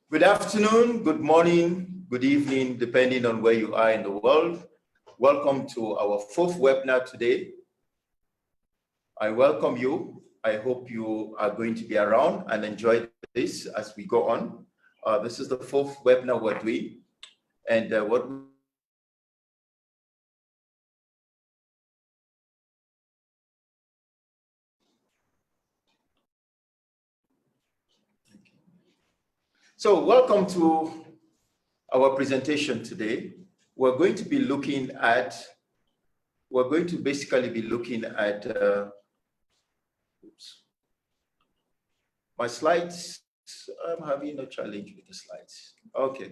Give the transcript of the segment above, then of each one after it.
Good afternoon, good morning, good evening, depending on where you are in the world. Welcome to our fourth webinar today. I welcome you. I hope you are going to be around and enjoy this as we go on. This is the fourth webinar we're doing. And what So welcome to our presentation today. We're going to basically be looking at, oops. My slides, I'm having a challenge with the slides. Okay.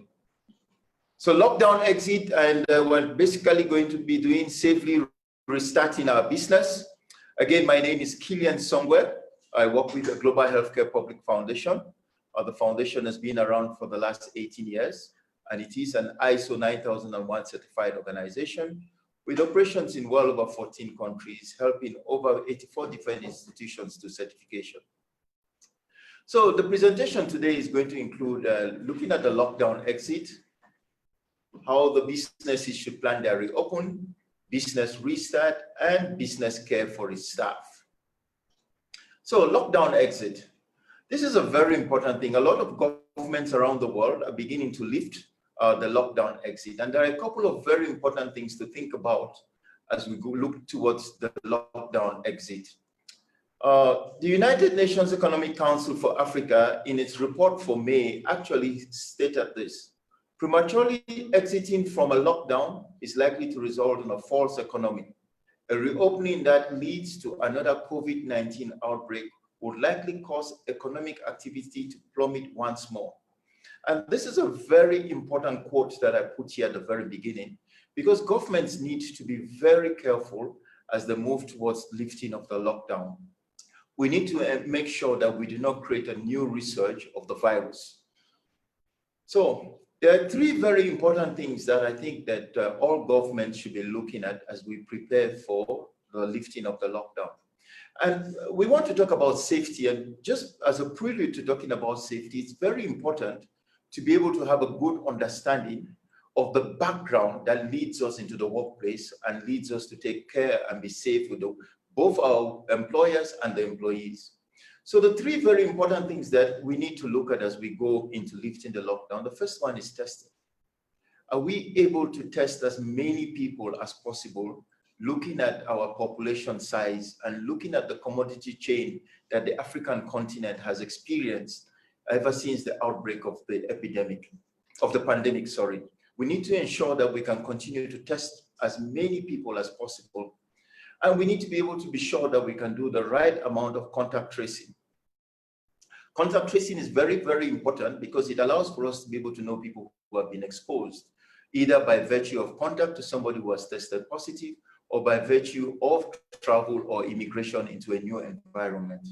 So lockdown exit, and we're basically going to be doing safely restarting our business. Again, my name is Kilian Songwe. I work with the Global Healthcare Public Foundation. The foundation has been around for the last 18 years, and it is an ISO 9001 certified organization with operations in well over 14 countries, helping over 84 different institutions to certification. So the presentation today is going to include looking at the lockdown exit, how the businesses should plan their reopen, business restart, and business care for its staff. So lockdown exit. This is a very important thing. A lot of governments around the world are beginning to lift the lockdown exit. And there are a couple of very important things to think about as we look towards the lockdown exit. The United Nations Economic Council for Africa, in its report for May, actually stated this. Prematurely exiting from a lockdown is likely to result in a false economy. A reopening that leads to another COVID-19 outbreak would likely cause economic activity to plummet once more. And this is a very important quote that I put here at the very beginning, because governments need to be very careful as they move towards lifting of the lockdown. We need to make sure that we do not create a new resurge of the virus. So there are three very important things that I think that all governments should be looking at as we prepare for the lifting of the lockdown. And we want to talk about safety, and just as a prelude to talking about safety, it's very important to be able to have a good understanding of the background that leads us into the workplace and leads us to take care and be safe with both our employers and the employees. So the three very important things that we need to look at as we go into lifting the lockdown, the first one is testing. Are we able to test as many people as possible, looking at our population size and looking at the commodity chain that the African continent has experienced ever since the outbreak of the pandemic, sorry. We need to ensure that we can continue to test as many people as possible. And we need to be able to be sure that we can do the right amount of contact tracing. Contact tracing is very, very important because it allows for us to be able to know people who have been exposed, either by virtue of contact to somebody who has tested positive or by virtue of travel or immigration into a new environment.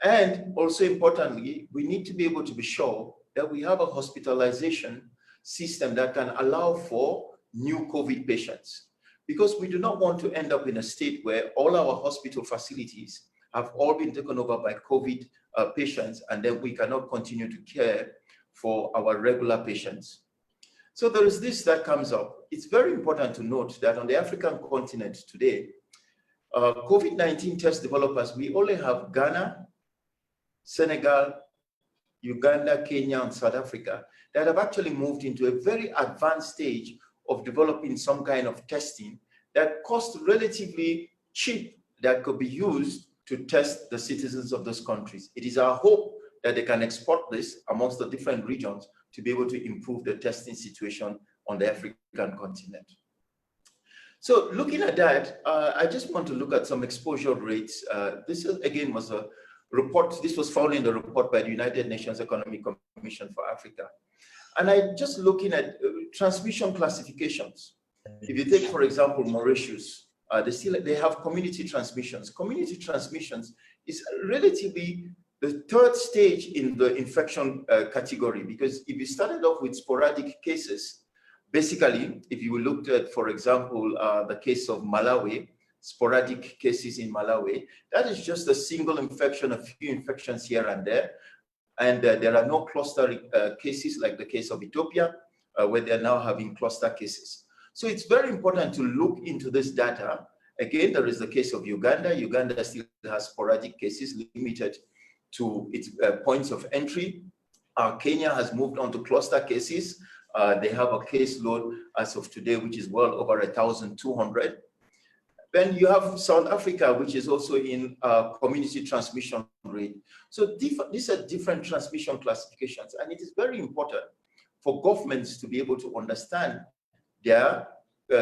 And also importantly, we need to be able to be sure that we have a hospitalization system that can allow for new COVID patients, because we do not want to end up in a state where all our hospital facilities have all been taken over by COVID patients, and then we cannot continue to care for our regular patients. So there is this that comes up. It's very important to note that on the African continent today, COVID-19 test developers, we only have Ghana, Senegal, Uganda, Kenya, and South Africa that have actually moved into a very advanced stage of developing some kind of testing that costs relatively cheap that could be used to test the citizens of those countries. It is our hope that they can export this amongst the different regions to be able to improve the testing situation on the African continent. So looking at that, I just want to look at some exposure rates. This is, again, was a report. This was found in the report by the United Nations Economic Commission for Africa. And I just looking at transmission classifications. If you take, for example, Mauritius, they have community transmissions. Community transmissions is relatively the third stage in the infection category, because if you started off with sporadic cases, basically, if you looked at, for example, the case of Malawi, sporadic cases in Malawi, that is just a single infection, a few infections here and there. And there are no cluster cases like the case of Ethiopia, where they're now having cluster cases. So it's very important to look into this data. Again, there is the case of Uganda. Uganda still has sporadic cases limited to its points of entry. Kenya has moved on to cluster cases. They have a caseload as of today, which is well over 1,200. Then you have South Africa, which is also in community transmission rate. So these are different transmission classifications, and it is very important for governments to be able to understand their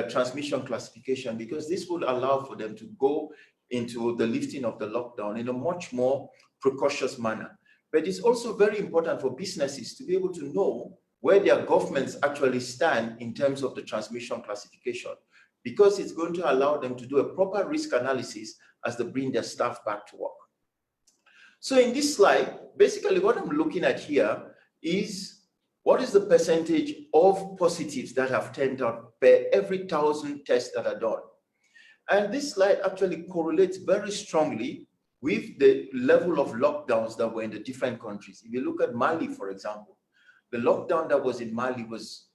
transmission classification, because this will allow for them to go into the lifting of the lockdown in a much more precautious manner. But it's also very important for businesses to be able to know where their governments actually stand in terms of the transmission classification, because it's going to allow them to do a proper risk analysis as they bring their staff back to work. So in this slide, basically what I'm looking at here is what is the percentage of positives that have turned out per every 1,000 tests that are done. And this slide actually correlates very strongly with the level of lockdowns that were in the different countries. If you look at Mali, for example, the lockdown that was in Mali was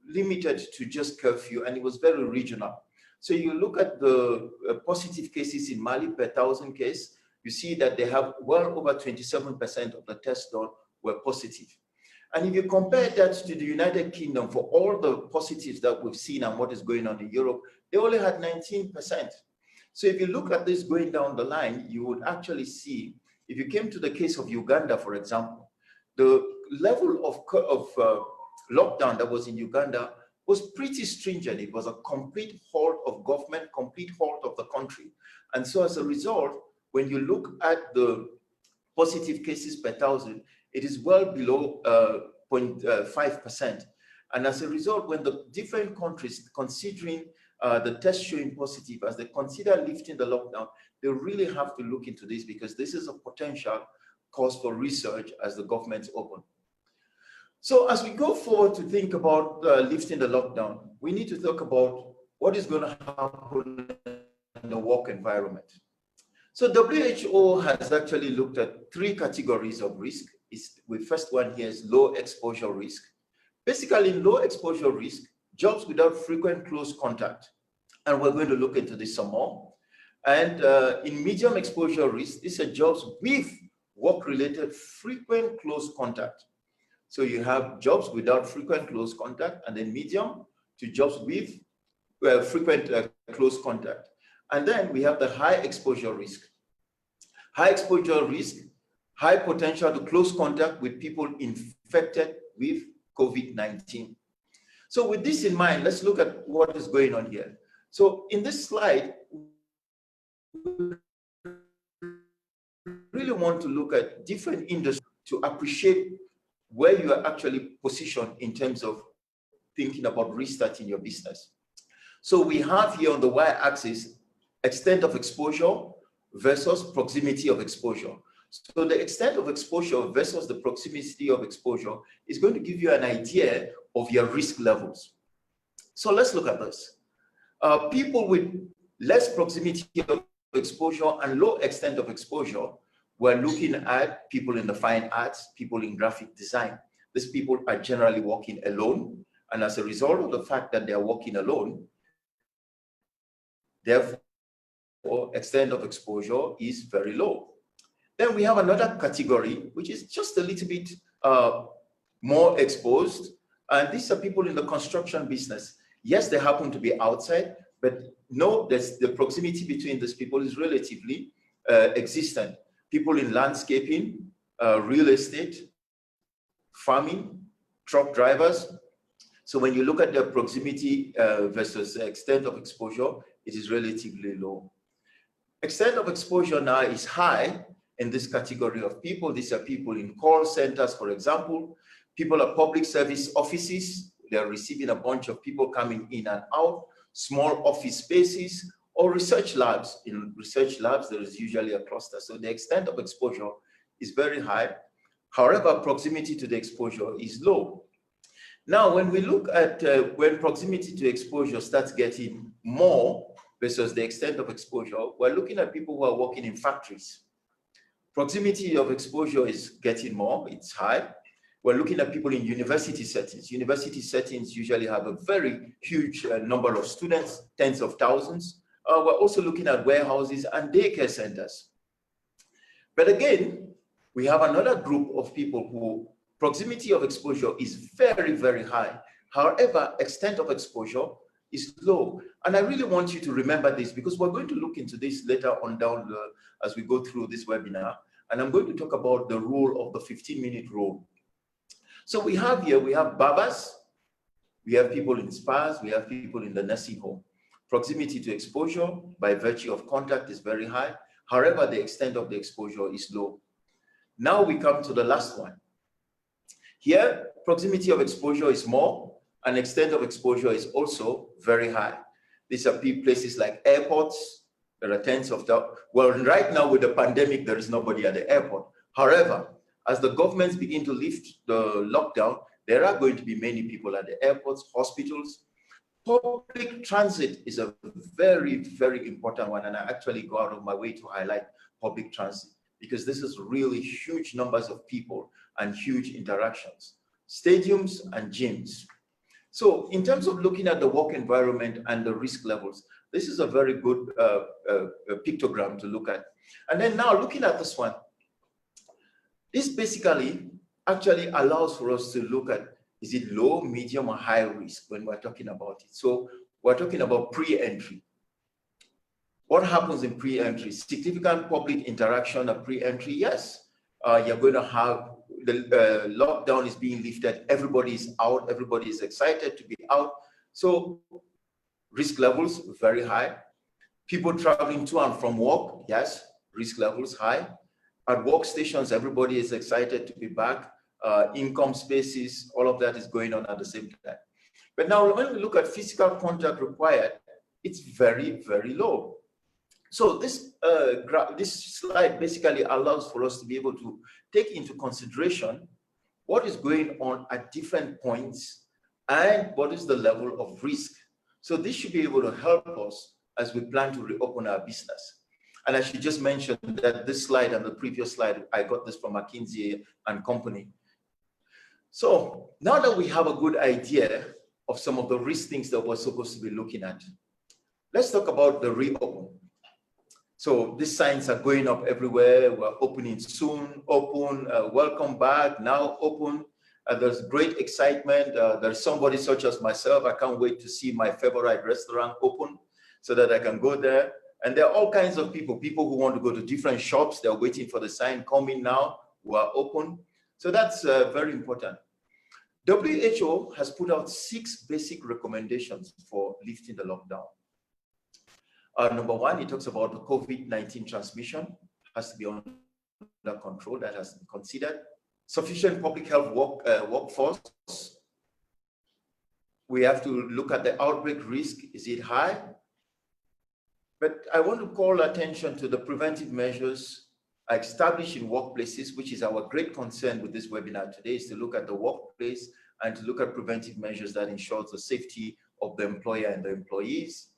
limited to just curfew, and it was very regional. So you look at the positive cases in Mali per 1,000 cases, you see that they have well over 27% of the tests done were positive. And if you compare that to the United Kingdom, for all the positives that we've seen and what is going on in Europe, they only had 19%. So if you look at this going down the line, you would actually see, if you came to the case of Uganda, for example, the level of lockdown that was in Uganda was pretty stringent. It was a complete halt of government, complete halt of the country. And so as a result, when you look at the positive cases per 1,000, it is well below 0.5%. And as a result, when the different countries considering the test showing positive, as they consider lifting the lockdown, they really have to look into this, because this is a potential cause for research as the governments open. So as we go forward to think about lifting the lockdown, we need to talk about what is going to happen in the work environment. So WHO has actually looked at 3 categories of risk. The first one here is low exposure risk. Basically, in low exposure risk, jobs without frequent close contact. And we're going to look into this some more. And in medium exposure risk, these are jobs with work-related frequent close contact. So you have jobs without frequent close contact, and then medium to jobs with frequent close contact. And then we have the high exposure risk. High exposure risk, high potential to close contact with people infected with COVID-19. So with this in mind, let's look at what is going on here. So in this slide, we really want to look at different industries to appreciate where you are actually positioned in terms of thinking about restarting your business. So we have here on the y-axis, extent of exposure versus proximity of exposure. So the extent of exposure versus the proximity of exposure is going to give you an idea of your risk levels. So let's look at this. People with less proximity of exposure and low extent of exposure, we're looking at people in the fine arts, people in graphic design. These people are generally working alone. And as a result of the fact that they are working alone, therefore, extent of exposure is very low. Then we have another category, which is just a little bit more exposed. And these are people in the construction business. Yes, they happen to be outside, but no, the proximity between these people is relatively existent. People in landscaping, real estate, farming, truck drivers. So when you look at their proximity versus extent of exposure, it is relatively low. Extent of exposure now is high in this category of people. These are people in call centers, for example. People at public service offices. They're receiving a bunch of people coming in and out. Small office spaces or research labs. In research labs, there is usually a cluster. So the extent of exposure is very high. However, proximity to the exposure is low. Now, when we look at when proximity to exposure starts getting more versus the extent of exposure, we're looking at people who are working in factories. Proximity of exposure is getting more, it's high. We're looking at people in university settings. University settings usually have a very huge number of students, tens of thousands. We're also looking at warehouses and daycare centers. But again, we have another group of people who proximity of exposure is very, very high. However, extent of exposure is low. And I really want you to remember this because we're going to look into this later on down as we go through this webinar. And I'm going to talk about the rule of the 15-minute rule. So we have here, we have barbers, we have people in spas, we have people in the nursing home. Proximity to exposure by virtue of contact is very high. However, the extent of the exposure is low. Now we come to the last one. Here, proximity of exposure is more, and extent of exposure is also very high. These are places like airports. There are tens of thousands. Well, right now with the pandemic, there is nobody at the airport. However, as the governments begin to lift the lockdown, there are going to be many people at the airports, hospitals. Public transit is a very, very important one, and I actually go out of my way to highlight public transit because this is really huge numbers of people and huge interactions. Stadiums and gyms. So in terms of looking at the work environment and the risk levels, this is a very good pictogram to look at. And then now looking at this one, this basically actually allows for us to look at, is it low, medium, or high risk when we're talking about it? So we're talking about pre-entry. What happens in pre-entry? Significant public interaction at pre-entry, yes. You're going to have, the lockdown is being lifted, everybody is out, everybody is excited to be out. So risk levels, very high. People traveling to and from work, yes, risk levels high. At workstations, everybody is excited to be back. Income spaces, all of that is going on at the same time. But now when we look at physical contact required, it's very, very low. So this slide basically allows for us to be able to take into consideration what is going on at different points and what is the level of risk. So this should be able to help us as we plan to reopen our business. And I should just mention that this slide and the previous slide, I got this from McKinsey and Company. So now that we have a good idea of some of the risk things that we're supposed to be looking at, let's talk about the reopen. So these signs are going up everywhere. We're opening soon, open, welcome back, now open. There's great excitement. There's somebody such as myself. I can't wait to see my favorite restaurant open so that I can go there. And there are all kinds of people who want to go to different shops. They're waiting for the sign coming now, who are open. So that's very important. WHO has put out 6 basic recommendations for lifting the lockdown. Number 1, it talks about the COVID-19 transmission has to be under control. That has to be considered. Sufficient public health workforce. We have to look at the outbreak risk. Is it high? But I want to call attention to the preventive measures established in workplaces, which is our great concern with this webinar today, is to look at the workplace and to look at preventive measures that ensures the safety of the employer and the employees.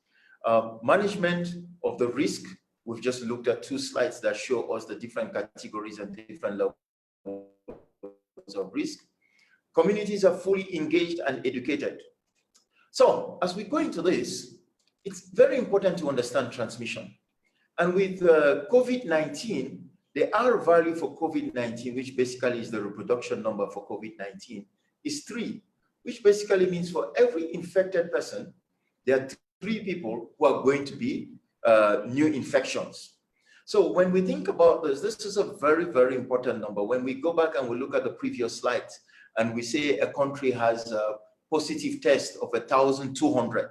Management of the risk. We've just looked at 2 slides that show us the different categories and different levels of risk. Communities are fully engaged and educated. So as we go into this, it's very important to understand transmission. And with COVID-19, the R value for COVID-19, which basically is the reproduction number for COVID-19, is 3, which basically means for every infected person, there are 3 people who are going to be new infections. So when we think about this, this is a very, very important number. When we go back and we look at the previous slides and we say a country has a positive test of 1,200,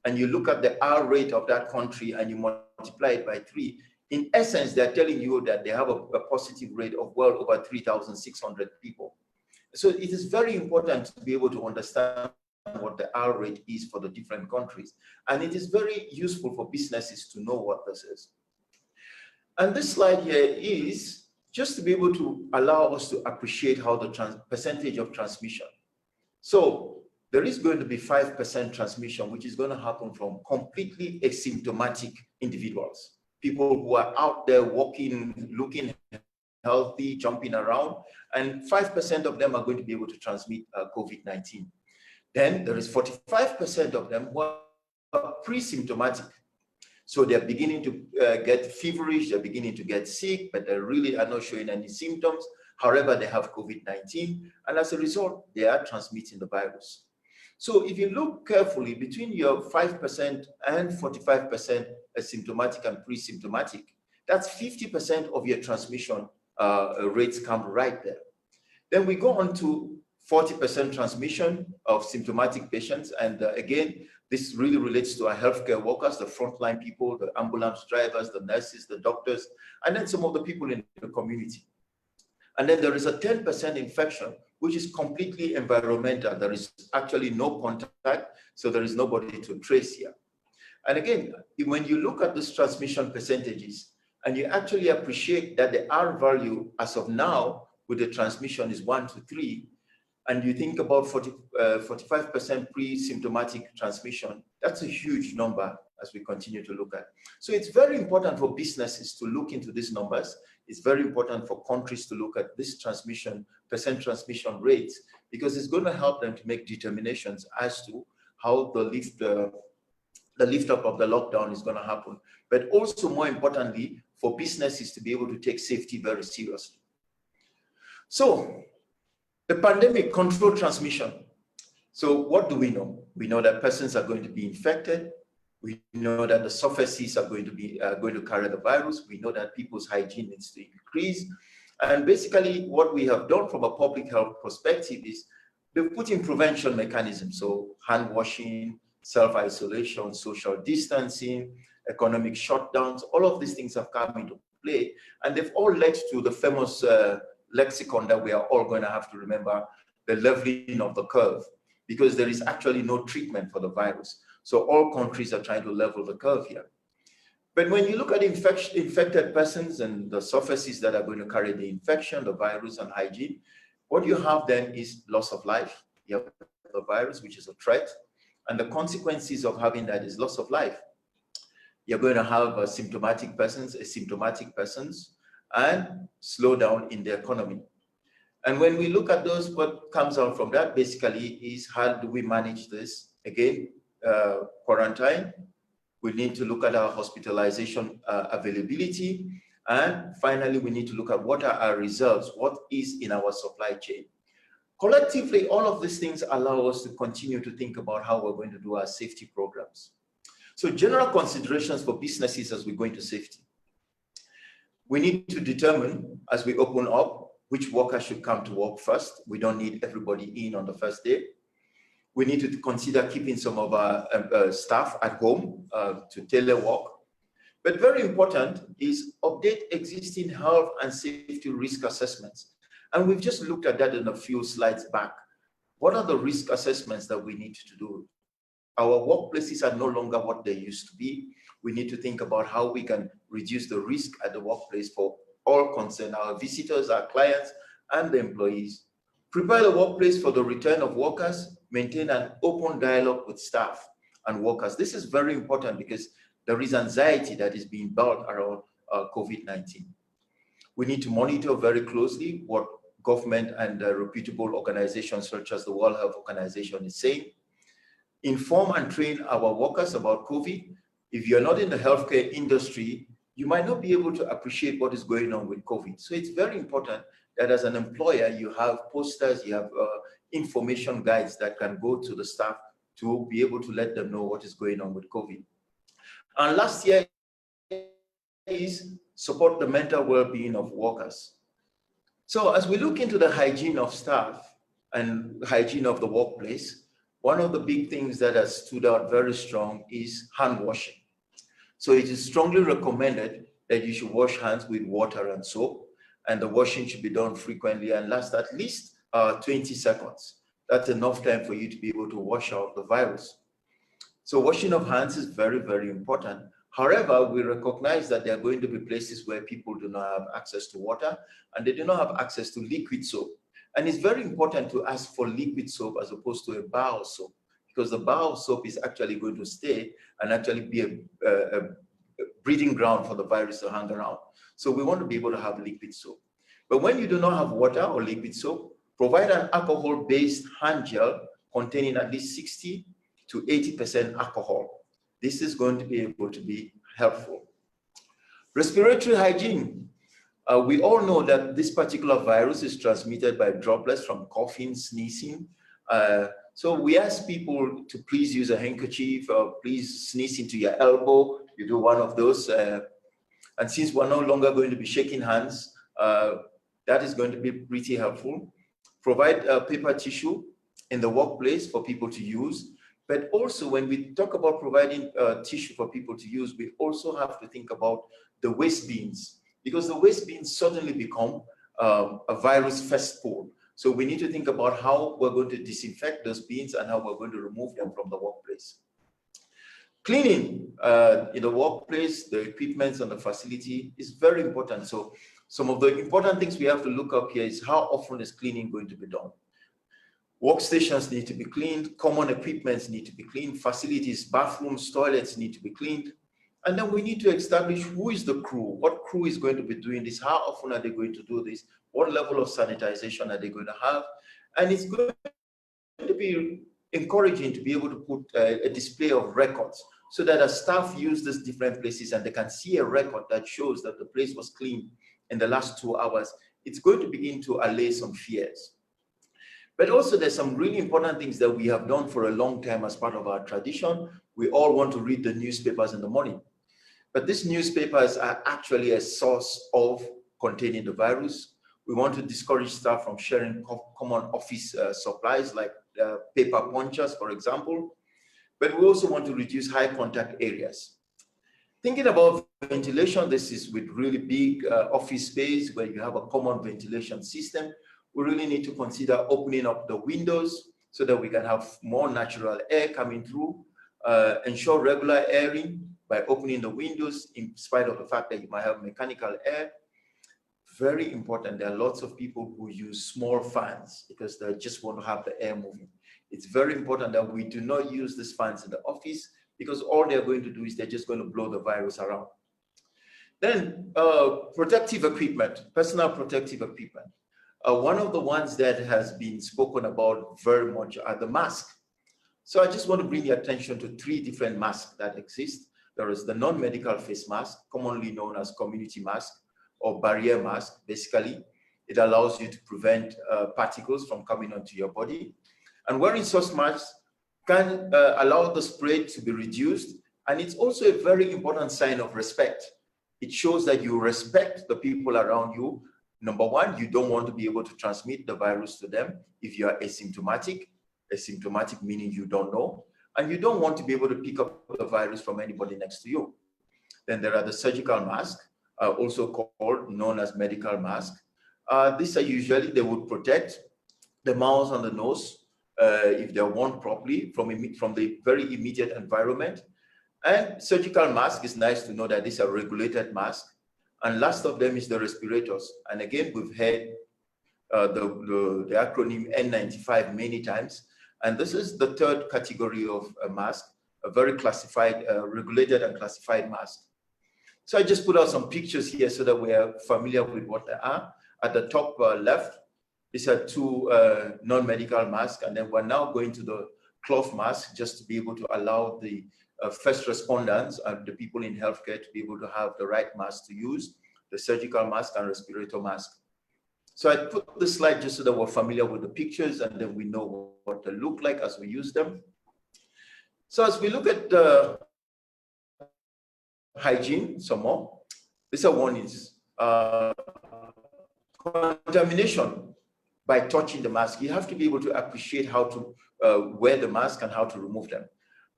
and you look at the R rate of that country and you multiply it by 3, in essence, they're telling you that they have a positive rate of well over 3,600 people. So it is very important to be able to understand what the R rate is for the different countries. And it is very useful for businesses to know what this is. And this slide here is just to be able to allow us to appreciate how the percentage of transmission. So there is going to be 5% transmission, which is going to happen from completely asymptomatic individuals, people who are out there walking, looking healthy, jumping around, and 5% of them are going to be able to transmit COVID-19. Then there is 45% of them who are pre-symptomatic. So they're beginning to get feverish, they're beginning to get sick, but they really are not showing any symptoms. However, they have COVID-19, and as a result, they are transmitting the virus. So if you look carefully between your 5% and 45% asymptomatic and pre-symptomatic, that's 50% of your transmission rates come right there. Then we go on to 40% transmission of symptomatic patients. And again, this really relates to our healthcare workers, the frontline people, the ambulance drivers, the nurses, the doctors, and then some of the people in the community. And then there is a 10% infection, which is completely environmental. There is actually no contact, so there is nobody to trace here. And again, when you look at these transmission percentages, and you actually appreciate that the R value as of now with the transmission is 1 to 3, and you think about 45% pre-symptomatic transmission, that's a huge number as we continue to look at. So it's very important for businesses to look into these numbers. It's very important for countries to look at this percent transmission rates, because it's going to help them to make determinations as to how the lift up of the lockdown is going to happen. But also, more importantly, for businesses to be able to take safety very seriously. So the pandemic control transmission. So what do we know? We know that persons are going to be infected. We know that the surfaces are going to carry the virus. We know that people's hygiene needs to increase. And basically what we have done from a public health perspective is we've put in prevention mechanisms. So hand washing, self-isolation, social distancing, economic shutdowns, all of these things have come into play. And they've all led to the famous lexicon that we are all going to have to remember, the leveling of the curve, because there is actually no treatment for the virus. So all countries are trying to level the curve here. But when you look at infected persons and the surfaces that are going to carry the infection, the virus and hygiene, what you have then is loss of life. You have the virus, which is a threat, and the consequences of having that is loss of life. You're going to have symptomatic persons, asymptomatic persons, and slowdown in the economy. And when we look at those, what comes out from that basically is how do we manage this? Again, quarantine. We need to look at our hospitalization availability. And finally, we need to look at what are our reserves, what is in our supply chain. Collectively, all of these things allow us to continue to think about how we're going to do our safety programs. So general considerations for businesses as we go into safety. We need to determine, as we open up, which workers should come to work first. We don't need everybody in on the first day. We need to consider keeping some of our staff at home to telework. But very important is update existing health and safety risk assessments. And we've just looked at that in a few slides back. What are the risk assessments that we need to do? Our workplaces are no longer what they used to be. We need to think about how we can reduce the risk at the workplace for all concerned, our visitors, our clients, and the employees. Prepare the workplace for the return of workers, maintain an open dialogue with staff and workers. This is very important because there is anxiety that is being built around COVID-19. We need to monitor very closely what government and reputable organizations such as the World Health Organization is saying. Inform and train our workers about COVID. If you're not in the healthcare industry, you might not be able to appreciate what is going on with COVID. So it's very important that as an employer, you have posters, you have information guides that can go to the staff to be able to let them know what is going on with COVID. And last year is support the mental well-being of workers. So as we look into the hygiene of staff and hygiene of the workplace, one of the big things that has stood out very strong is hand washing. So it is strongly recommended that you should wash hands with water and soap, and the washing should be done frequently and last at least 20 seconds. That's enough time for you to be able to wash out the virus. So washing of hands is very, very important. However, we recognize that there are going to be places where people do not have access to water and they do not have access to liquid soap. And it's very important to ask for liquid soap as opposed to a bar of soap, because the bar of soap is actually going to stay and actually be a breeding ground for the virus to hang around. So we want to be able to have liquid soap. But when you do not have water or liquid soap, provide an alcohol-based hand gel containing at least 60 to 80% alcohol. This is going to be able to be helpful. Respiratory hygiene. We all know that this particular virus is transmitted by droplets from coughing, sneezing. So we ask people to please use a handkerchief or please sneeze into your elbow. You do one of those. And since we're no longer going to be shaking hands, that is going to be pretty helpful. Provide paper tissue in the workplace for people to use. But also when we talk about providing tissue for people to use, we also have to think about the waste bins, because the waste bins suddenly become a virus cesspool. So we need to think about how we're going to disinfect those bins and how we're going to remove them from the workplace. Cleaning in the workplace, the equipment and the facility is very important. So some of the important things we have to look up here is how often is cleaning going to be done. Workstations need to be cleaned, common equipments need to be cleaned, facilities, bathrooms, toilets need to be cleaned. And then we need to establish who is the crew, what crew is going to be doing this, how often are they going to do this, what level of sanitization are they going to have. And it's going to be encouraging to be able to put a display of records so that as staff use these different places and they can see a record that shows that the place was clean in the last 2 hours. It's going to begin to allay some fears. But also there's some really important things that we have done for a long time as part of our tradition. We all want to read the newspapers in the morning. But these newspapers are actually a source of containing the virus. We want to discourage staff from sharing common office supplies like paper punchers, for example. But we also want to reduce high contact areas. Thinking about ventilation, this is with really big office space where you have a common ventilation system. We really need to consider opening up the windows so that we can have more natural air coming through. Ensure regular airing by opening the windows in spite of the fact that you might have mechanical air. Very important. There are lots of people who use small fans because they just want to have the air moving. It's very important that we do not use these fans in the office because all they're going to do is they're just going to blow the virus around. Then protective equipment, personal protective equipment. One of the ones that has been spoken about very much are the masks. So I just want to bring your attention to 3 different masks that exist. There is the non-medical face mask, commonly known as community mask or barrier mask. Basically, it allows you to prevent particles from coming onto your body. And wearing such masks can allow the spread to be reduced. And it's also a very important sign of respect. It shows that you respect the people around you. Number one, you don't want to be able to transmit the virus to them if you are asymptomatic. Asymptomatic meaning you don't know. And you don't want to be able to pick up the virus from anybody next to you. Then there are the surgical masks, also known as medical masks. These are usually, they would protect the mouth and the nose if they're worn properly from the very immediate environment. And surgical mask is nice to know that these are regulated masks. And last of them is the respirators. And again, we've heard the acronym N95 many times. And this is the 3rd category of a mask, a very classified, regulated and classified mask. So I just put out some pictures here so that we are familiar with what they are. At the top left, these are 2 non-medical masks. And then we're now going to the cloth mask just to be able to allow the first responders and the people in healthcare to be able to have the right mask to use, the surgical mask and respirator mask. So I put this slide just so that we're familiar with the pictures and then we know what they look like as we use them. So as we look at the hygiene some more, this one is contamination by touching the mask. You have to be able to appreciate how to wear the mask and how to remove them.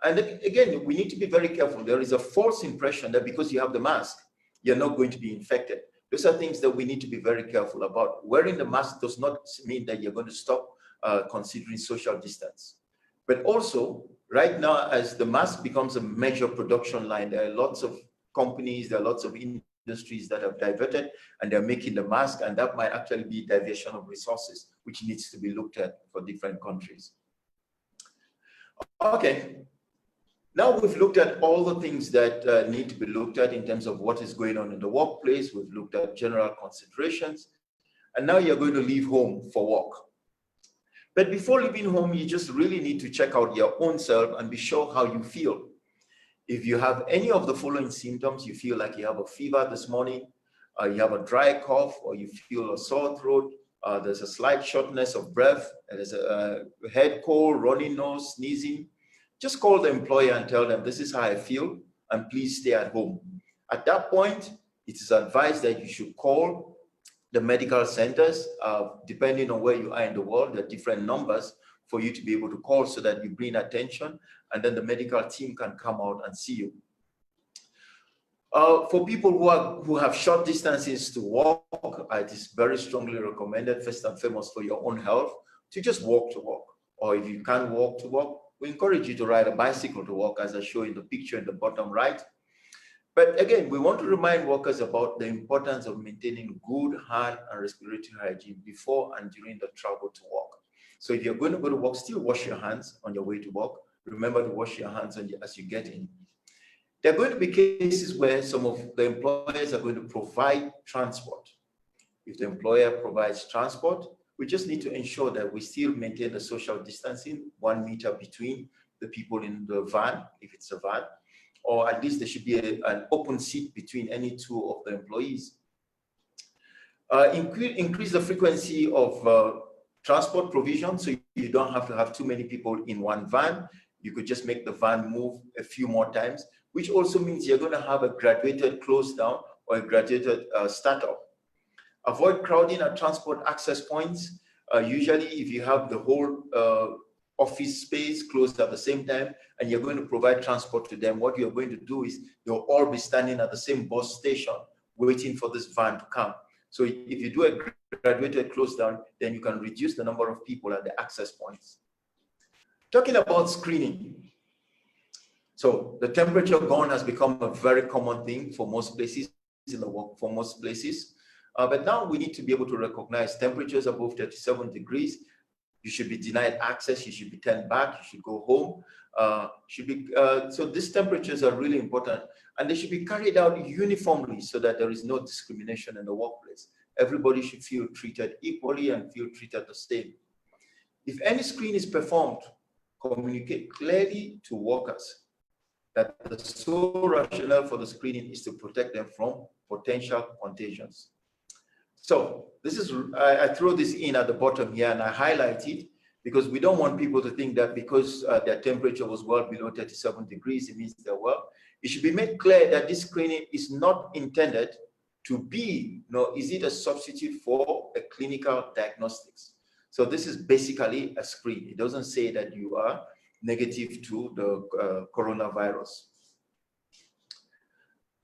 And again, we need to be very careful. There is a false impression that because you have the mask, you're not going to be infected. Those are things that we need to be very careful about. Wearing the mask does not mean that you're going to stop considering social distance. But also, right now, as the mask becomes a major production line, there are lots of companies, there are lots of industries that have diverted and they're making the mask, and that might actually be diversion of resources, which needs to be looked at for different countries. Okay. Now we've looked at all the things that need to be looked at in terms of what is going on in the workplace. We've looked at general considerations. and now you're going to leave home for work. But before leaving home, you just really need to check out your own self and be sure how you feel. If you have any of the following symptoms, you feel like you have a fever this morning, you have a dry cough, or you feel a sore throat, there's a slight shortness of breath, there's a head cold, runny nose, sneezing, just call the employer and tell them, this is how I feel, and please stay at home. At that point, it is advised that you should call the medical centers. Depending on where you are in the world, there are different numbers for you to be able to call so that you bring attention, and then the medical team can come out and see you. For people who have short distances to walk, it is very strongly recommended, first and foremost for your own health, to just walk to work. Or if you can't walk to work, we encourage you to ride a bicycle to work, as I show in the picture in the bottom right. But again, we want to remind workers about the importance of maintaining good hand and respiratory hygiene before and during the travel to work. So if you're going to go to work, still wash your hands on your way to work. Remember to wash your hands as you get in. There are going to be cases where some of the employers are going to provide transport. If the employer provides transport, we just need to ensure that we still maintain the social distancing, 1 meter between the people in the van, if it's a van, or at least there should be an open seat between any two of the employees. Increase the frequency of transport provision, so you don't have to have too many people in one van. You could just make the van move a few more times, which also means you're going to have a graduated close down or a graduated startup. Avoid crowding at transport access points. Usually, if you have the whole office space closed at the same time and you're going to provide transport to them, what you're going to do is they'll all be standing at the same bus station waiting for this van to come. So if you do a graduated close down, then you can reduce the number of people at the access points. Talking about screening. So the temperature gone has become a very common thing for most places in the work, for most places. But now we need to be able to recognize temperatures above 37 degrees. You should be denied access. You should be turned back. You should go home. So these temperatures are really important, and they should be carried out uniformly so that there is no discrimination in the workplace. Everybody should feel treated equally and feel treated the same. If any screen is performed, communicate clearly to workers that the sole rationale for the screening is to protect them from potential contagions. So this is, I throw this in at the bottom here and I highlight it because we don't want people to think that because their temperature was well below 37 degrees, it means they're well. It should be made clear that this screening is not intended to be, nor is it a substitute for a clinical diagnostics. So this is basically a screen. It doesn't say that you are negative to the coronavirus.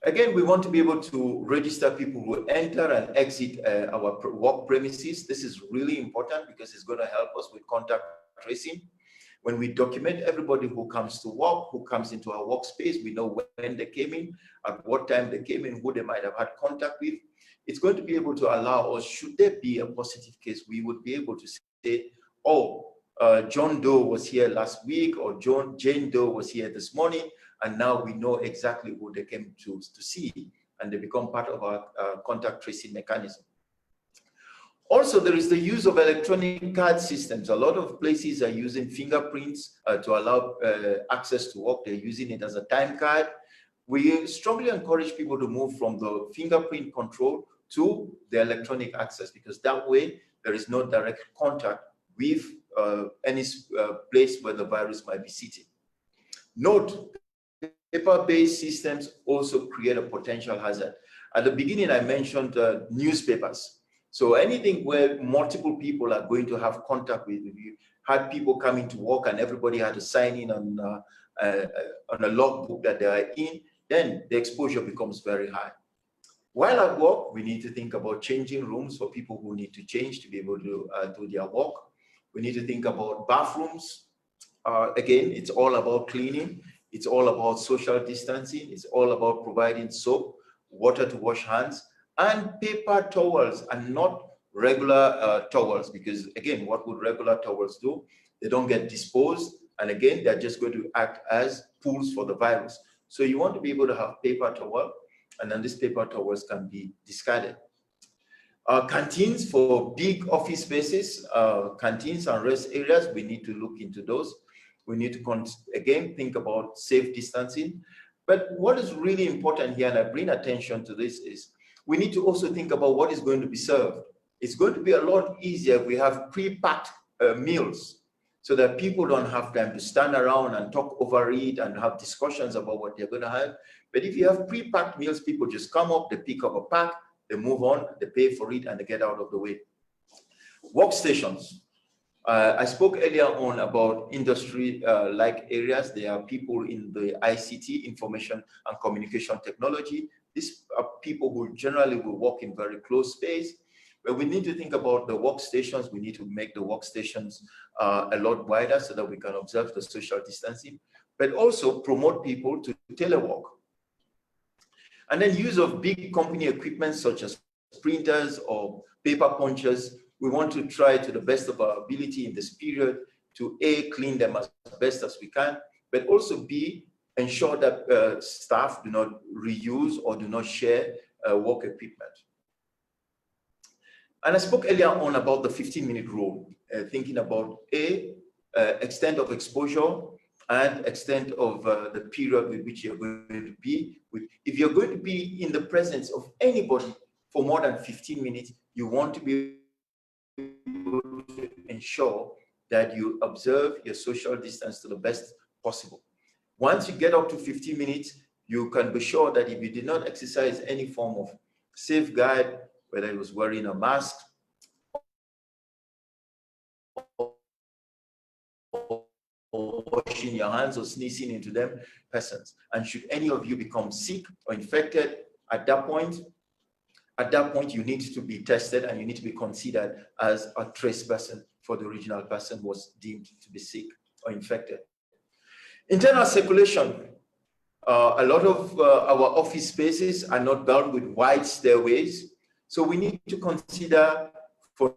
Again, we want to be able to register people who enter and exit our work premises. This is really important because it's going to help us with contact tracing. When we document everybody who comes to work, who comes into our workspace, we know when they came in, at what time they came in, who they might have had contact with. It's going to be able to allow us, should there be a positive case, we would be able to say, oh, John Doe was here last week, or Jane Doe was here this morning, and now we know exactly who they came to see, and they become part of our contact tracing mechanism. Also, there is the use of electronic card systems. A lot of places are using fingerprints to allow access to work. They're using it as a time card. We strongly encourage people to move from the fingerprint control to the electronic access, because that way there is no direct contact with any place where the virus might be sitting. Note, paper-based systems also create a potential hazard. At the beginning, I mentioned newspapers. So anything where multiple people are going to have contact with, if you had people coming to work and everybody had to sign in on a logbook that they are in, then the exposure becomes very high. While at work, we need to think about changing rooms for people who need to change to be able to do their work. We need to think about bathrooms. Again, it's all about cleaning. It's all about social distancing. It's all about providing soap, water to wash hands, and paper towels, and not regular towels, because again, what would regular towels do? They don't get disposed, and again, they're just going to act as pools for the virus. So you want to be able to have paper towel, and then these paper towels can be discarded. Canteens for big office spaces, canteens and rest areas, we need to look into those. We need to, again, think about safe distancing. But what is really important here, and I bring attention to this, is we need to also think about what is going to be served. It's going to be a lot easier if we have pre-packed meals so that people don't have time to stand around and talk over it and have discussions about what they're going to have. But if you have pre-packed meals, people just come up, they pick up a pack, they move on, they pay for it, and they get out of the way. Workstations. I spoke earlier on about industry-like areas. There are people in the ICT, information and communication technology. These are people who generally will work in very close space. But we need to think about the workstations. We need to make the workstations a lot wider so that we can observe the social distancing, but also promote people to telework. And then use of big company equipment such as printers or paper punchers. We want to try to the best of our ability in this period to A, clean them as best as we can, but also B, ensure that staff do not reuse or do not share work equipment. And I spoke earlier on about the 15-minute rule, thinking about A, extent of exposure and extent of the period with which you're going to be. If you're going to be in the presence of anybody for more than 15 minutes, you want to be able to ensure that you observe your social distance to the best possible. Once you get up to 15 minutes, you can be sure that if you did not exercise any form of safeguard, whether it was wearing a mask or washing your hands or sneezing into them, persons. And should any of you become sick or infected, at that point you need to be tested and you need to be considered as a trace person for the original person who was deemed to be sick or infected. Internal circulation. A lot of our office spaces are not built with wide stairways. So we need to consider for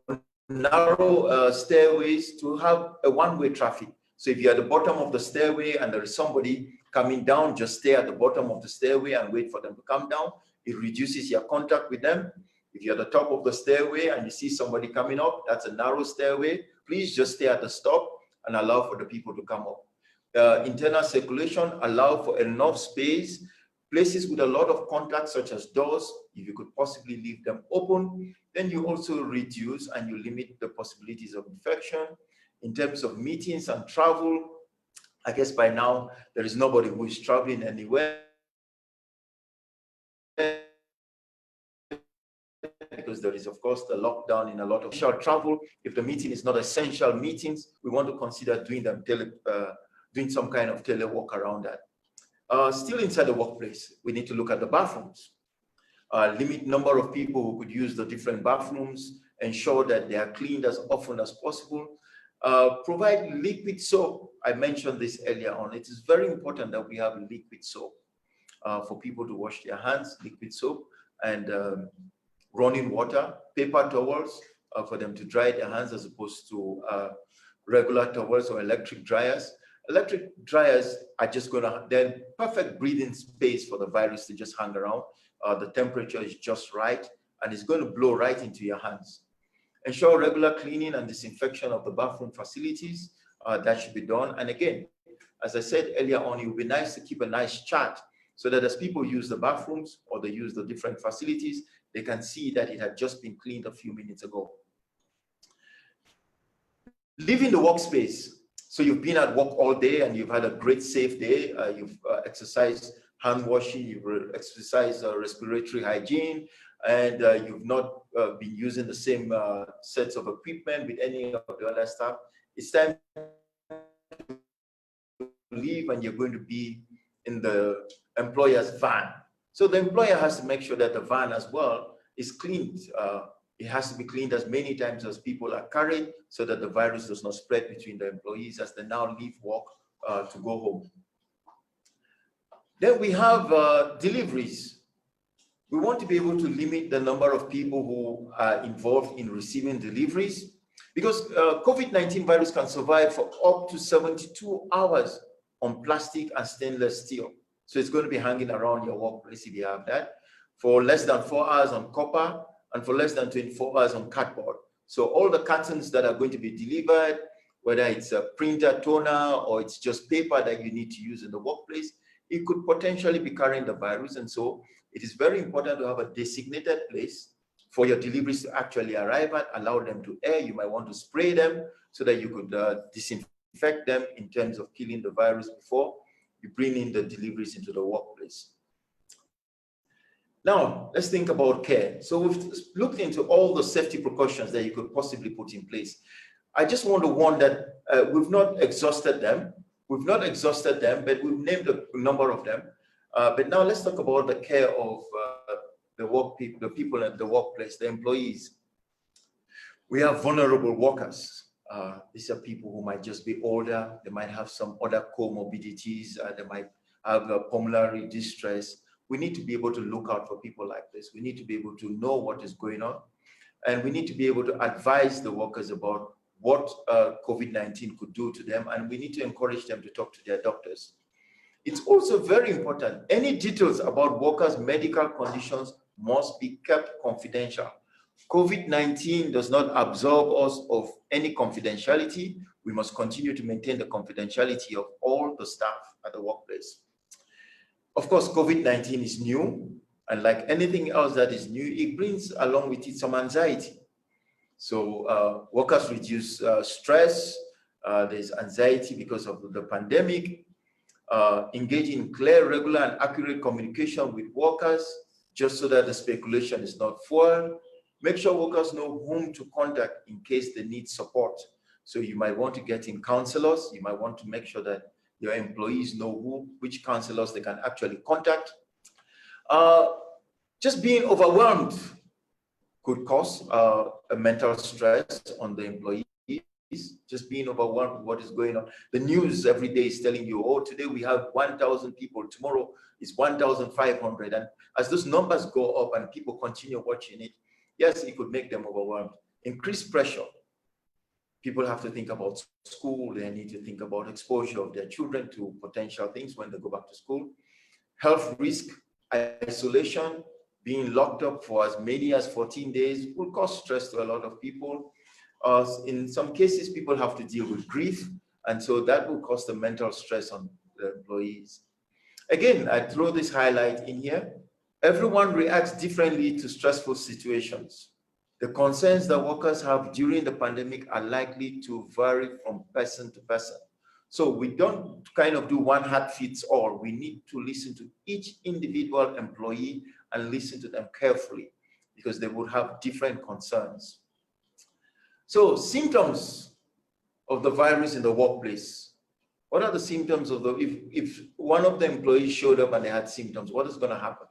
narrow stairways to have a one-way traffic. So if you're at the bottom of the stairway and there is somebody coming down, just stay at the bottom of the stairway and wait for them to come down. It reduces your contact with them. If you're at the top of the stairway and you see somebody coming up, that's a narrow stairway. Please just stay at the stop and allow for the people to come up. Internal circulation, allow for enough space. Places with a lot of contact, such as doors, if you could possibly leave them open, then you also reduce and you limit the possibilities of infection. In terms of meetings and travel, I guess by now there is nobody who is traveling anywhere, because there is, of course, the lockdown in a lot of short travel. If the meeting is not essential meetings, we want to consider doing them doing some kind of telework around that. Still inside the workplace, we need to look at the bathrooms. Limit number of people who could use the different bathrooms, ensure that they are cleaned as often as possible. Provide liquid soap. I mentioned this earlier on. It is very important that we have liquid soap for people to wash their hands, liquid soap, and running water, paper towels for them to dry their hands as opposed to regular towels or electric dryers. Electric dryers are just they're perfect breathing space for the virus to just hang around. The temperature is just right, and it's going to blow right into your hands. Ensure regular cleaning and disinfection of the bathroom facilities. That should be done. And again, as I said earlier on, it would be nice to keep a nice chart so that as people use the bathrooms or they use the different facilities, they can see that it had just been cleaned a few minutes ago. Leaving the workspace. So you've been at work all day and you've had a great safe day. You've exercised hand washing, you've exercised respiratory hygiene, and you've not been using the same sets of equipment with any of the other staff. It's time to leave and you're going to be in the employer's van. So the employer has to make sure that the van as well is cleaned. It has to be cleaned as many times as people are carried so that the virus does not spread between the employees as they now leave work to go home. Then we have deliveries. We want to be able to limit the number of people who are involved in receiving deliveries because COVID-19 virus can survive for up to 72 hours on plastic and stainless steel. So it's going to be hanging around your workplace if you have that. For less than 4 hours on copper, and for less than 24 hours on cardboard. So all the cartons that are going to be delivered, whether it's a printer, toner, or it's just paper that you need to use in the workplace, it could potentially be carrying the virus. And so it is very important to have a designated place for your deliveries to actually arrive at, allow them to air. You might want to spray them so that you could disinfect them in terms of killing the virus before you bring in the deliveries into the workplace. Now, let's think about care. So we've looked into all the safety precautions that you could possibly put in place. I just want to warn that we've not exhausted them. We've not exhausted them, but we've named a number of them. But now let's talk about the care of the people at the workplace, the employees. We have vulnerable workers. These are people who might just be older. They might have some other comorbidities. They might have pulmonary distress. We need to be able to look out for people like this. We need to be able to know what is going on. And we need to be able to advise the workers about what COVID-19 could do to them. And we need to encourage them to talk to their doctors. It's also very important. Any details about workers' medical conditions must be kept confidential. COVID-19 does not absolve us of any confidentiality. We must continue to maintain the confidentiality of all the staff at the workplace. Of course, COVID-19 is new, and like anything else that is new, it brings along with it some anxiety. So workers reduce stress, there's anxiety because of the pandemic, engage in clear, regular, and accurate communication with workers, just so that the speculation is not fueled. Make sure workers know whom to contact in case they need support. So you might want to get in counselors. You might want to make sure that your employees know which counselors they can actually contact. Just being overwhelmed could cause a mental stress on the employees. Just being overwhelmed with what is going on. The news every day is telling you, oh, today we have 1,000 people, tomorrow is 1,500. And as those numbers go up and people continue watching it, yes, it could make them overwhelmed. Increased pressure. People have to think about school. They need to think about exposure of their children to potential things when they go back to school. Health risk, isolation, being locked up for as many as 14 days will cause stress to a lot of people. In some cases, people have to deal with grief, and so that will cause the mental stress on the employees. Again, I throw this highlight in here. Everyone reacts differently to stressful situations. The concerns that workers have during the pandemic are likely to vary from person to person. So we don't kind of do one hat fits all. We need to listen to each individual employee and listen to them carefully because they would have different concerns. So symptoms of the virus in the workplace. What are the symptoms of if one of the employees showed up and they had symptoms, what is going to happen?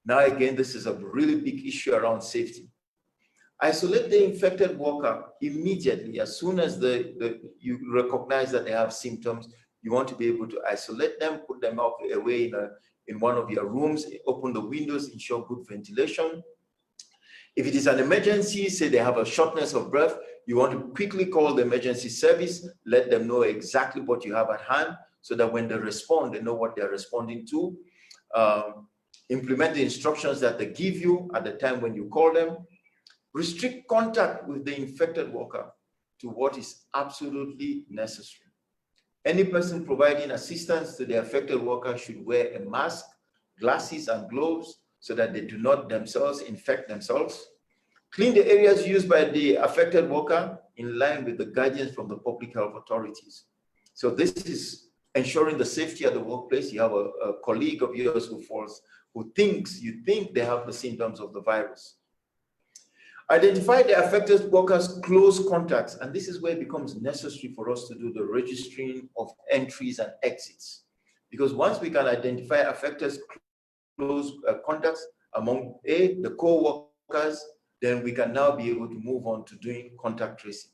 Now, again, this is a really big issue around safety. Isolate the infected worker immediately. As soon as you recognize that they have symptoms, you want to be able to isolate them, put them away in one of your rooms, open the windows, ensure good ventilation. If it is an emergency, say they have a shortness of breath, you want to quickly call the emergency service, let them know exactly what you have at hand, so that when they respond, they know what they're responding to. Implement the instructions that they give you at the time when you call them. Restrict contact with the infected worker to what is absolutely necessary. Any person providing assistance to the affected worker should wear a mask, glasses, and gloves so that they do not themselves infect themselves. Clean the areas used by the affected worker in line with the guidance from the public health authorities. So this is ensuring the safety at the workplace. You have a colleague of yours who thinks you think they have the symptoms of the virus. Identify the affected workers' close contacts, and this is where it becomes necessary for us to do the registering of entries and exits. Because once we can identify affected close contacts among the co-workers, then we can now be able to move on to doing contact tracing.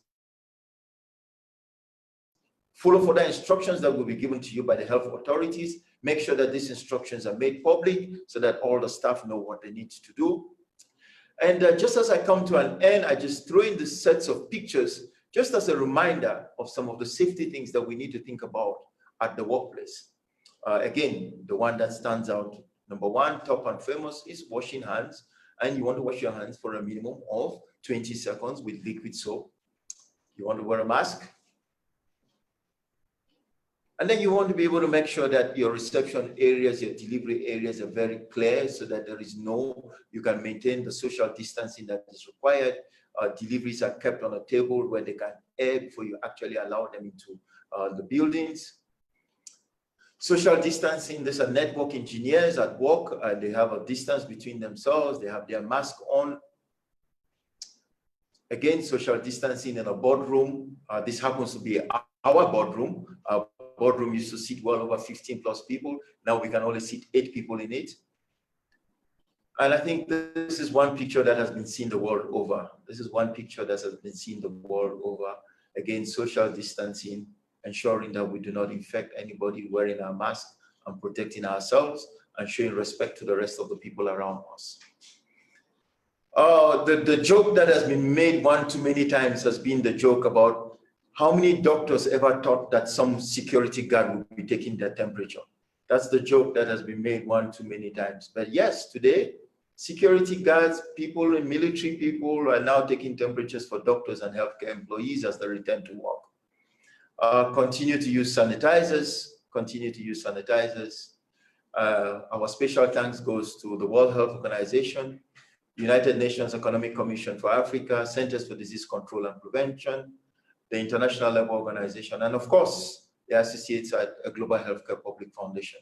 Follow further instructions that will be given to you by the health authorities. Make sure that these instructions are made public so that all the staff know what they need to do. And just as I come to an end, I just throw in the sets of pictures just as a reminder of some of the safety things that we need to think about at the workplace. Again, the one that stands out, number one, top and famous, is washing hands. and you want to wash your hands for a minimum of 20 seconds with liquid soap. You want to wear a mask. And then you want to be able to make sure that your reception areas, your delivery areas are very clear so that you can maintain the social distancing that is required. Deliveries are kept on a table where they can air before you actually allow them into the buildings. Social distancing, there's a network engineers at work, they have a distance between themselves, they have their mask on. Again, social distancing in a boardroom. This happens to be our boardroom. Our boardroom used to sit well over 15 plus people. Now we can only sit 8 people in it. And I think this is one picture that has been seen the world over. This is one picture that has been seen the world over. Again, social distancing, ensuring that we do not infect anybody, wearing our mask and protecting ourselves and showing respect to the rest of the people around us. The joke that has been made one too many times has been the joke about how many doctors ever thought that some security guard would be taking their temperature. That's the joke that has been made one too many times. But yes, today, security guards, people and military people are now taking temperatures for doctors and healthcare employees as they return to work. Continue to use sanitizers, continue to use sanitizers. Our special thanks goes to the World Health Organization, United Nations Economic Commission for Africa, Centers for Disease Control and Prevention, the International Labour Organization, and of course, the associates at a Global Healthcare Public Foundation.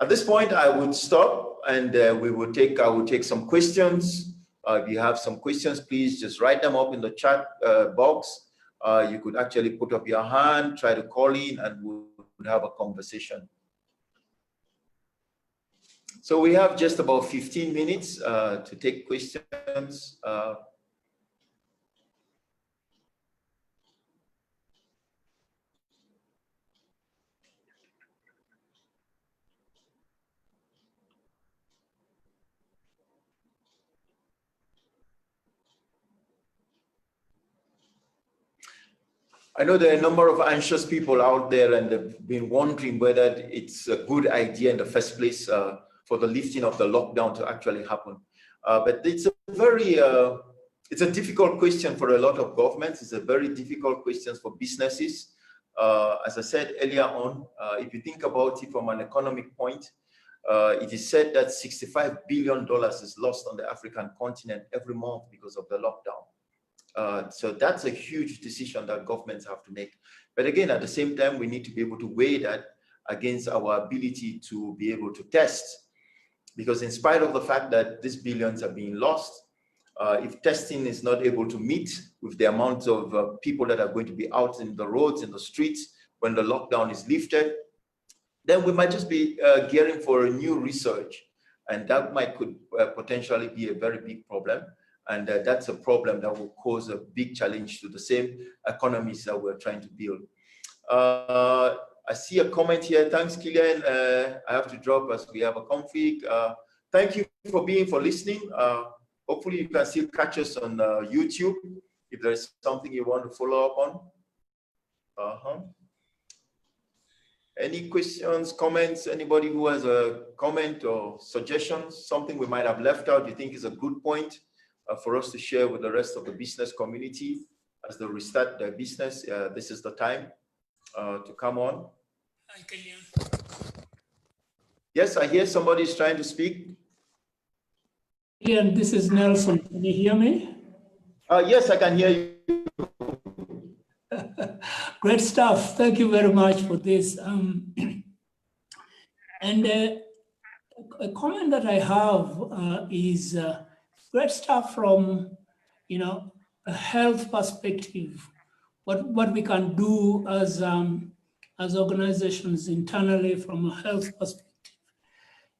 At this point, I would stop and I will take some questions. If you have some questions, please just write them up in the chat box. You could actually put up your hand, try to call in, and we'll have a conversation. So we have just about 15 minutes to take questions. I know there are a number of anxious people out there and they've been wondering whether it's a good idea in the first place for the lifting of the lockdown to actually happen. But it's a difficult question for a lot of governments. It's a very difficult question for businesses. As I said earlier on, if you think about it from an economic point, it is said that $65 billion is lost on the African continent every month because of the lockdown. So that's a huge decision that governments have to make. But again, at the same time, we need to be able to weigh that against our ability to be able to test. Because in spite of the fact that these billions are being lost, if testing is not able to meet with the amount of people that are going to be out in the roads, in the streets, when the lockdown is lifted, then we might just be gearing for a new resurge. And that could potentially be a very big problem. And that's a problem that will cause a big challenge to the same economies that we're trying to build. I see a comment here. Thanks, Kilian. I have to drop as we have a conflict. Thank you for listening. Hopefully you can still catch us on YouTube if there's something you want to follow up on. Any questions, comments? Anybody who has a comment or suggestions, something we might have left out you think is a good point for us to share with the rest of the business community as they restart their business? This is the time to come on. Hi, Kilian. Yes, I hear somebody is trying to speak. Kilian, this is Nelson. Can you hear me? Yes, I can hear you. Great stuff. Thank you very much for this. And a comment that I have is great stuff from, a health perspective. What we can do as organizations internally from a health perspective.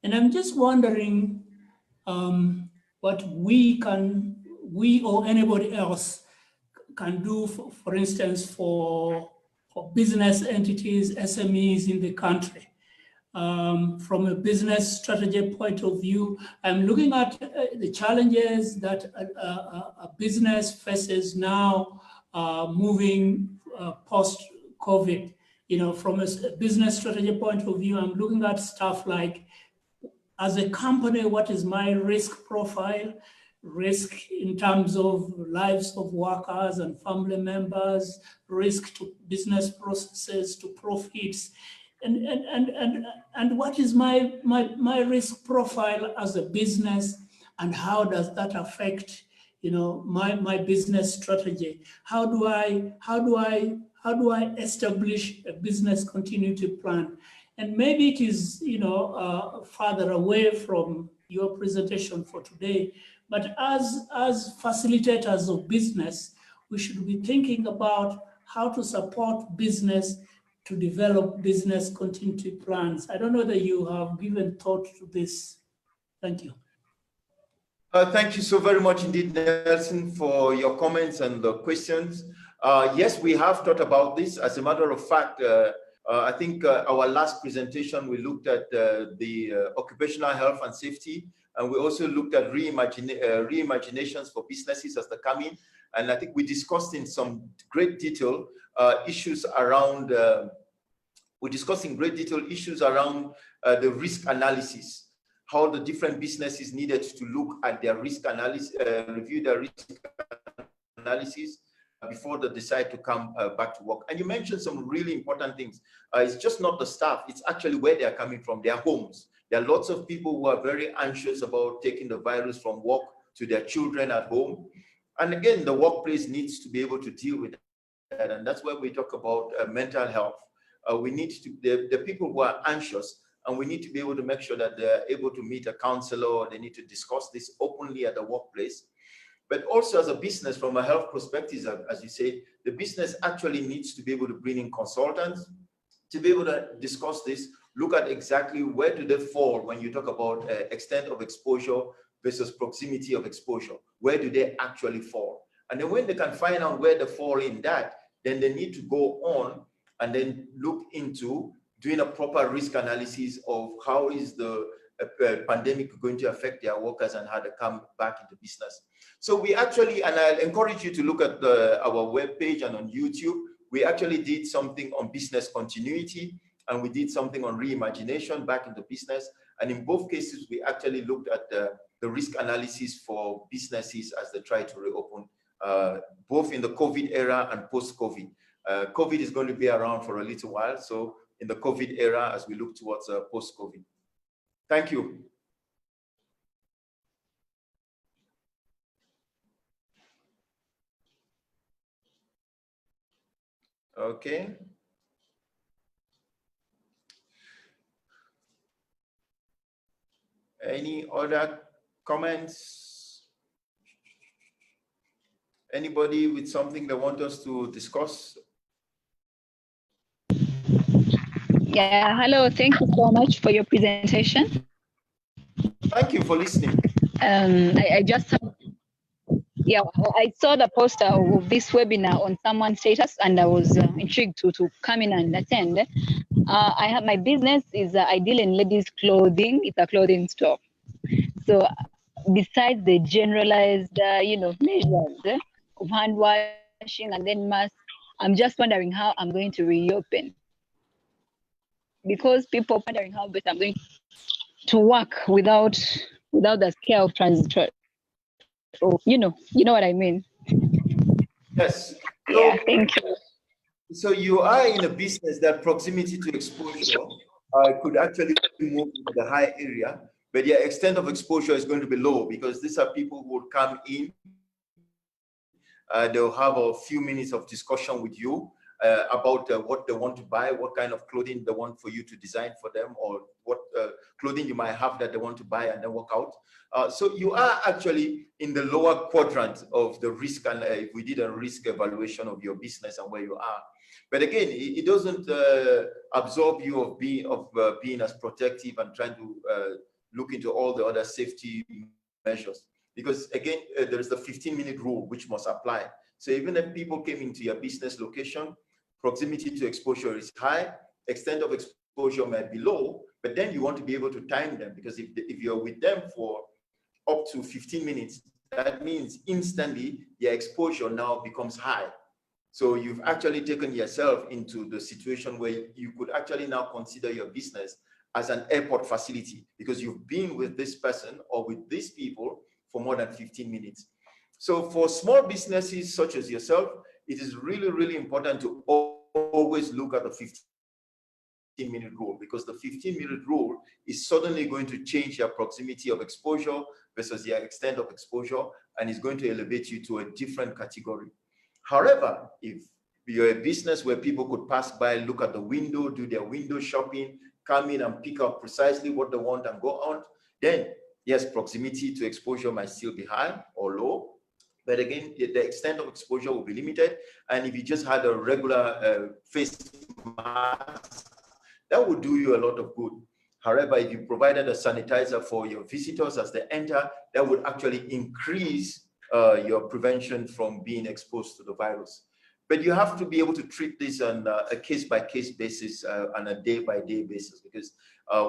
And I'm just wondering what we or anybody else can do, for instance, for business entities, SMEs in the country. From a business strategy point of view, I'm looking at the challenges that a business faces now moving post-COVID. From a business strategy point of view, I'm looking at stuff like as a company, what is my risk profile? Risk in terms of lives of workers and family members, risk to business processes, to profits, and what is my risk profile as a business, and how does that affect, you know, my business strategy? How do I establish a business continuity plan? And maybe it is, you know, further away from your presentation for today, but as facilitators of business, we should be thinking about how to support business to develop business continuity plans. I don't know that you have given thought to this. Thank you. Thank you so very much indeed, Nelson, for your comments and the questions. Yes, we have thought about this. As a matter of fact, I think our last presentation, we looked at the occupational health and safety, and we also looked at reimaginations for businesses as they come in. And I think we discussed in some great detail issues around, the risk analysis, how the different businesses needed to look at their risk analysis, review their risk analysis before they decide to come back to work. And you mentioned some really important things. It's just not the staff, it's actually where they are coming from, their homes. There are lots of people who are very anxious about taking the virus from work to their children at home. And again, the workplace needs to be able to deal with that. And that's why we talk about mental health. We need to, the people who are anxious, and we need to be able to make sure that they're able to meet a counselor, or they need to discuss this openly at the workplace. But also as a business, from a health perspective, as you say, the business actually needs to be able to bring in consultants to be able to discuss this, look at exactly where do they fall when you talk about extent of exposure versus proximity of exposure. Where do they actually fall? And then when they can find out where they fall in that, then they need to go on and then look into doing a proper risk analysis of how is the pandemic going to affect their workers and how they come back into business. So we actually, and I'll encourage you to look at our webpage and on YouTube, we actually did something on business continuity, and we did something on reimagination back into business. And in both cases, we actually looked at the risk analysis for businesses as they try to reopen, both in the COVID era and post-COVID. COVID is going to be around for a little while. So in the COVID era, as we look towards post-COVID. Thank you. Okay. Any other comments? Anybody with something they want us to discuss? Yeah, hello, thank you so much for your presentation. Thank you for listening. I saw the poster of this webinar on someone's status, and I was intrigued to come in and attend. I have, my business is I deal in ladies' clothing. It's a clothing store. So besides the generalized, measures of hand washing and then masks, I'm just wondering how I'm going to reopen, because people are wondering how best I'm going to work without the scare of transfer. Oh, you know what I mean. Yes. Yeah, thank you. So you are in a business that proximity to exposure could actually move into the high area, but your extent of exposure is going to be low, because these are people who will come in. They'll have a few minutes of discussion with you about what they want to buy, what kind of clothing they want for you to design for them, or what clothing you might have that they want to buy and then work out. So you are actually in the lower quadrant of the risk, and if we did a risk evaluation of your business and where you are. But again, it doesn't absorb you of being as protective and trying to look into all the other safety measures. Because again, there is the 15-minute rule which must apply. So even if people came into your business location, proximity to exposure is high, extent of exposure might be low, but then you want to be able to time them, because if you're with them for up to 15 minutes, that means instantly your exposure now becomes high. So you've actually taken yourself into the situation where you could actually now consider your business as an airport facility because you've been with this person or with these people for more than 15 minutes. So for small businesses such as yourself, it is really, really important to always look at the 15-minute rule, because the 15-minute rule is suddenly going to change your proximity of exposure versus your extent of exposure, and is going to elevate you to a different category. However, if you're a business where people could pass by, look at the window, do their window shopping, come in and pick up precisely what they want and go on, then yes, proximity to exposure might still be high or low. But again, the extent of exposure will be limited. And if you just had a regular face mask, that would do you a lot of good. However, if you provided a sanitizer for your visitors as they enter, that would actually increase your prevention from being exposed to the virus. But you have to be able to treat this on a case-by-case basis, on a day-by-day basis, because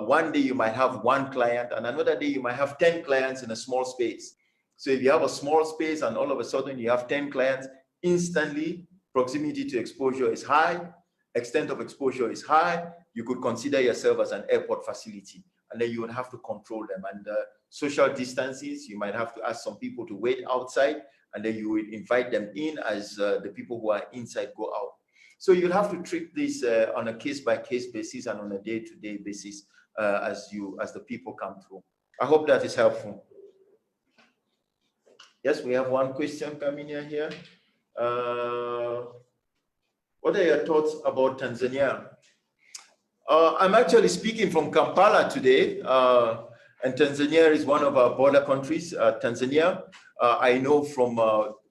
one day you might have one client, and another day you might have 10 clients in a small space. So if you have a small space and all of a sudden you have 10 clients, instantly proximity to exposure is high, extent of exposure is high, you could consider yourself as an airport facility, and then you would have to control them. And social distances, you might have to ask some people to wait outside, and then you will invite them in as the people who are inside go out. So you'll have to treat this on a case-by-case basis and on a day-to-day basis as the people come through. I hope that is helpful. Yes, we have one question coming in here. What are your thoughts about Tanzania? I'm actually speaking from Kampala today, and Tanzania is one of our border countries. Tanzania, I know from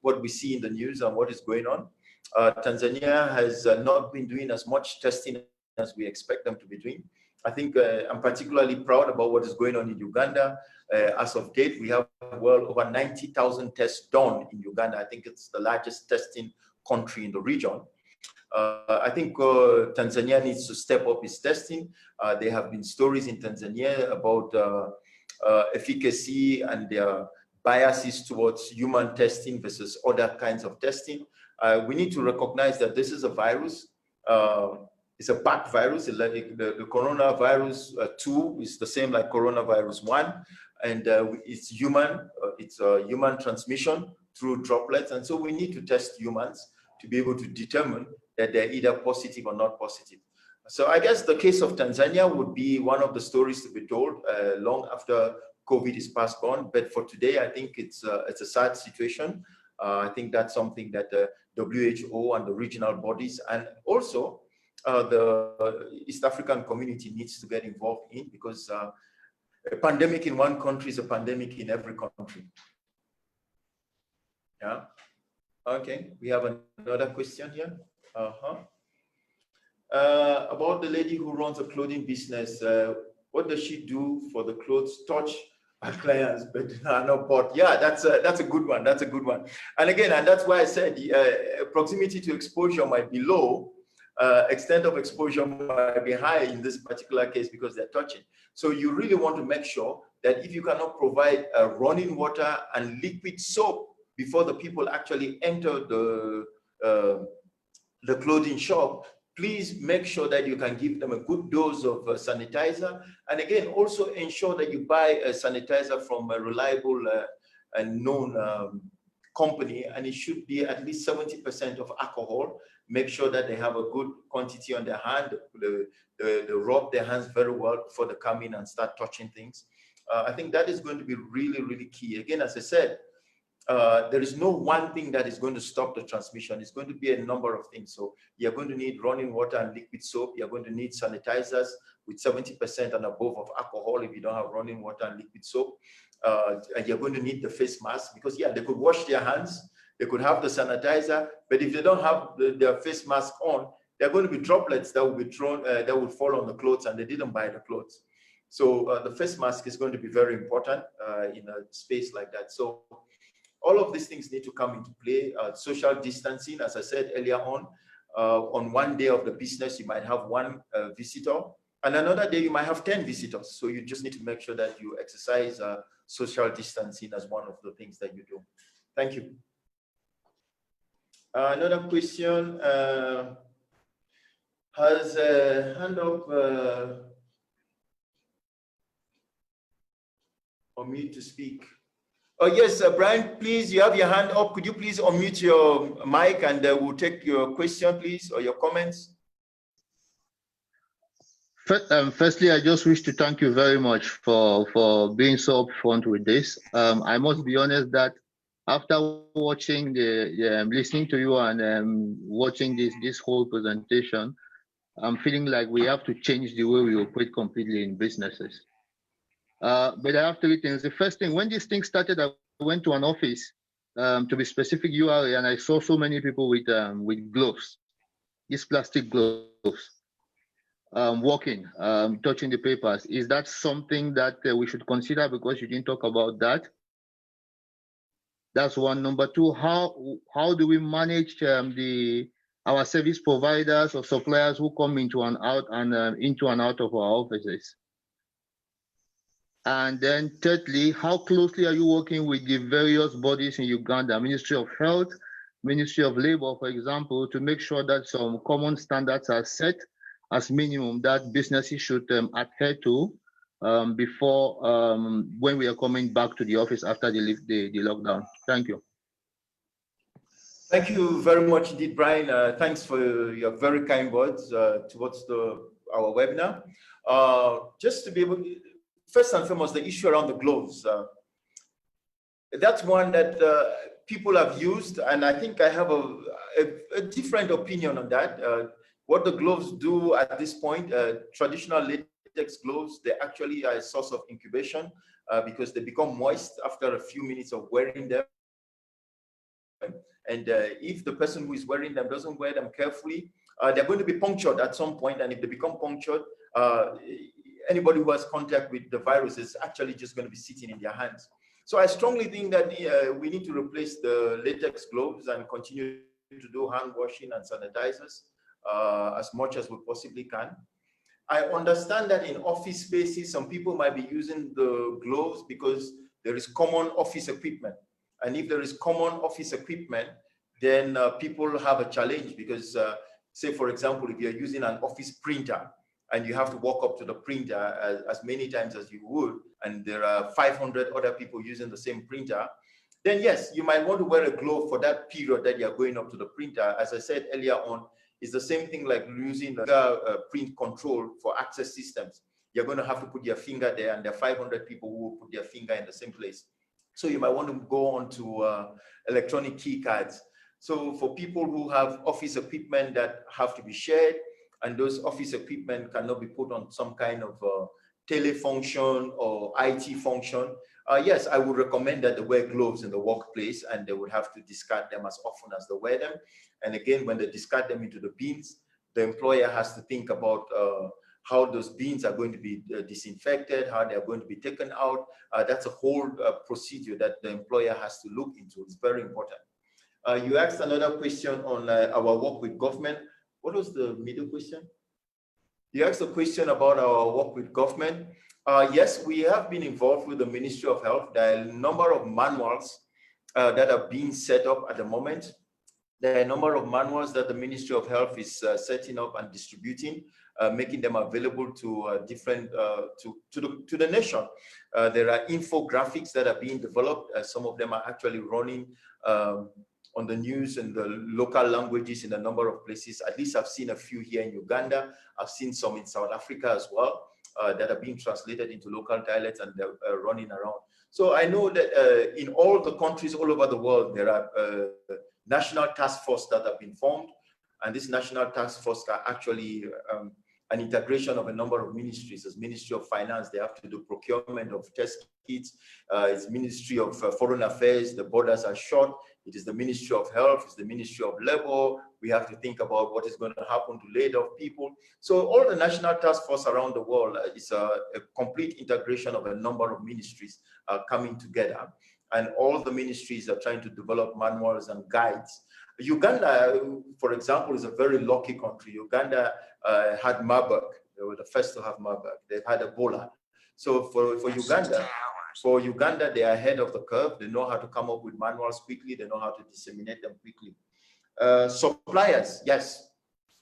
what we see in the news and what is going on, Tanzania has not been doing as much testing as we expect them to be doing. I think I'm particularly proud about what is going on in Uganda. As of date, we have well over 90,000 tests done in Uganda. I think it's the largest testing country in the region. I think Tanzania needs to step up its testing. There have been stories in Tanzania about efficacy and their biases towards human testing versus other kinds of testing. We need to recognize that this is a virus. It's a bad virus. The coronavirus 2 is the same like coronavirus 1, and it's human. It's a human transmission through droplets, and so we need to test humans to be able to determine that they're either positive or not positive. So I guess the case of Tanzania would be one of the stories to be told long after COVID is past gone. But for today, I think it's a sad situation. I think that's something that the WHO and the regional bodies and also the East African community needs to get involved in, because a pandemic in one country is a pandemic in every country. Yeah. Okay, we have another question here. About the lady who runs a clothing business, what does she do for the clothes touch our clients but not bought? Yeah, that's a good one. That's a good one. And again, and that's why I said proximity to exposure might be low, extent of exposure might be high in this particular case because they're touching. So you really want to make sure that if you cannot provide running water and liquid soap before the people actually enter the clothing shop, please make sure that you can give them a good dose of sanitizer. And again, also ensure that you buy a sanitizer from a reliable and known company, and it should be at least 70% of alcohol. Make sure that they have a good quantity on their hand. They rub their hands very well before they come in and start touching things. I think that is going to be really, really key. Again, as I said, there is no one thing that is going to stop the transmission. It's going to be a number of things. So you're going to need running water and liquid soap. You're going to need sanitizers with 70% and above of alcohol if you don't have running water and liquid soap. And you're going to need the face mask because, yeah, they could wash their hands. They could have the sanitizer, but if they don't have their face mask on, there are going to be droplets that will be thrown, that will fall on the clothes, and they didn't buy the clothes. So the face mask is going to be very important in a space like that. So all of these things need to come into play. Social distancing, as I said earlier on one day of the business, you might have one visitor, and another day you might have 10 visitors. So you just need to make sure that you exercise social distancing as one of the things that you do. Thank you. Another question, has hand up Unmute to speak. Oh, yes, Brian, please, you have your hand up. Could you please unmute your mic and we'll take your question, please, or your comments? Firstly, I just wish to thank you very much for being so upfront with this. I must be honest that after watching listening to you and watching this whole presentation, I'm feeling like we have to change the way we operate completely in businesses. But I have three things. The first thing, when this thing started, I went to an office, to be specific, URA, and I saw so many people with gloves, these plastic gloves, walking, touching the papers. Is that something that we should consider, because you didn't talk about that? That's one. Number two, how do we manage our service providers or suppliers who come into and out of our offices? And then thirdly, how closely are you working with the various bodies in Uganda, Ministry of Health, Ministry of Labor, for example, to make sure that some common standards are set as minimum that businesses should adhere to before when we are coming back to the office after the lockdown? Thank you. Thank you very much indeed, Brian. Thanks for your very kind words towards our webinar. Just to be able to, first and foremost, the issue around the gloves. That's one that people have used, and I think I have a different opinion on that. What the gloves do at this point, traditional latex gloves, they actually are a source of incubation because they become moist after a few minutes of wearing them. And if the person who is wearing them doesn't wear them carefully, they're going to be punctured at some point. And if they become punctured, anybody who has contact with the virus is actually just going to be sitting in their hands. So I strongly think that we need to replace the latex gloves and continue to do hand washing and sanitizers as much as we possibly can. I understand that in office spaces, some people might be using the gloves because there is common office equipment. And if there is common office equipment, then people have a challenge because, say, for example, if you're using an office printer and you have to walk up to the printer as many times as you would, and there are 500 other people using the same printer, then yes, you might want to wear a glove for that period that you're going up to the printer. As I said earlier on, it's the same thing like using the print control for access systems. You're going to have to put your finger there, and there are 500 people who will put their finger in the same place. So you might want to go on to electronic key cards. So for people who have office equipment that have to be shared, and those office equipment cannot be put on some kind of telefunction or IT function, yes, I would recommend that they wear gloves in the workplace, and they would have to discard them as often as they wear them. And again, when they discard them into the bins, the employer has to think about how those bins are going to be disinfected, how they are going to be taken out. That's a whole procedure that the employer has to look into. It's very important. You asked another question on our work with government. What was the middle question? You asked a question about our work with government. Yes, we have been involved with the Ministry of Health. There are a number of manuals that are being set up at the moment. There are a number of manuals that the Ministry of Health is setting up and distributing, making them available to different to the nation. There are infographics that are being developed. Some of them are actually running on the news and the local languages in a number of places. At least I've seen a few here in Uganda. I've seen some in South Africa as well that are being translated into local dialects, and they're running around. So I know that in all the countries all over the world, there are national task force that have been formed. And this national task force are actually an integration of a number of ministries. As Ministry of Finance, they have to do procurement of test kits. It's Ministry of Foreign Affairs, the borders are shut. It is the Ministry of Health, it's the Ministry of Labor. We have to think about what is going to happen to laid off people. So all the national task force around the world is a complete integration of a number of ministries coming together. And all the ministries are trying to develop manuals and guides. Uganda, for example, is a very lucky country. Uganda had Marburg. They were the first to have Marburg. They've had Ebola. So for Uganda, they are ahead of the curve. They know how to come up with manuals quickly. They know how to disseminate them quickly. Suppliers, yes.